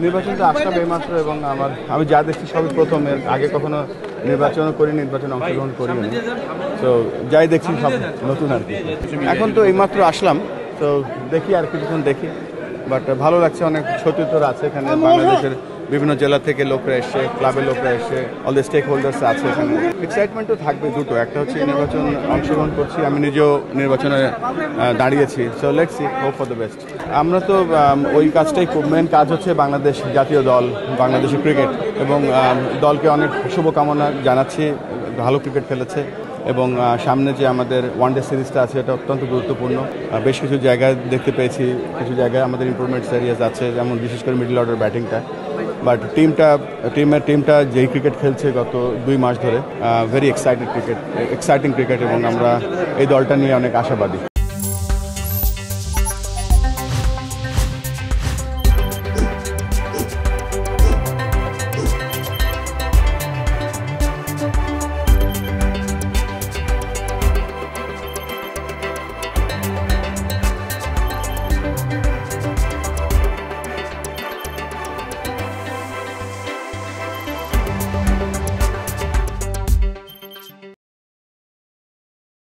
নির্বাচনটা আসলাম এইমাত্র এবং আমি যা দেখছি সবই প্রথম, এর আগে কখনো নির্বাচনও করি, নির্বাচনে অংশগ্রহণ করি না। তো যাই দেখছি সব নতুন আর কি। এখন তো এইমাত্র আসলাম, তো দেখি আর কিছুক্ষণ দেখি, বাট ভালো লাগছে। অনেক সতীর্থরা আছে এখানে, বাংলাদেশের বিভিন্ন জেলা থেকে লোকরা এসছে, ক্লাবের লোকরা এসছে, অল দ্য স্টেক হোল্ডার্স আছে এখানে। এক্সাইটমেন্টও থাকবে দুটো, একটা হচ্ছে নির্বাচন অংশগ্রহণ করছি, আমি নিজেও নির্বাচনে দাঁড়িয়েছি। So let's see, hope for the best. আমরা তো ওই কাজটাই, মেন কাজ হচ্ছে বাংলাদেশ জাতীয় দল, বাংলাদেশের ক্রিকেট, এবং দলকে অনেক শুভকামনা জানাচ্ছি। ভালো ক্রিকেট খেলেছে এবং সামনে যে আমাদের ওয়ানডে সিরিজটা আছে এটা অত্যন্ত গুরুত্বপূর্ণ। বেশ কিছু জায়গায় দেখতে পেয়েছি, কিছু জায়গায় আমাদের ইমপ্রুভমেন্টস এরিয়াস আছে, যেমন বিশেষ করে মিডল অর্ডার ব্যাটিংটা। বাট টিমটা যেই ক্রিকেট খেলছে গত 2 মাস ধরে, ভেরি এক্সাইটিং ক্রিকেট এবং আমরা এই দলটা নিয়ে অনেক আশাবাদী।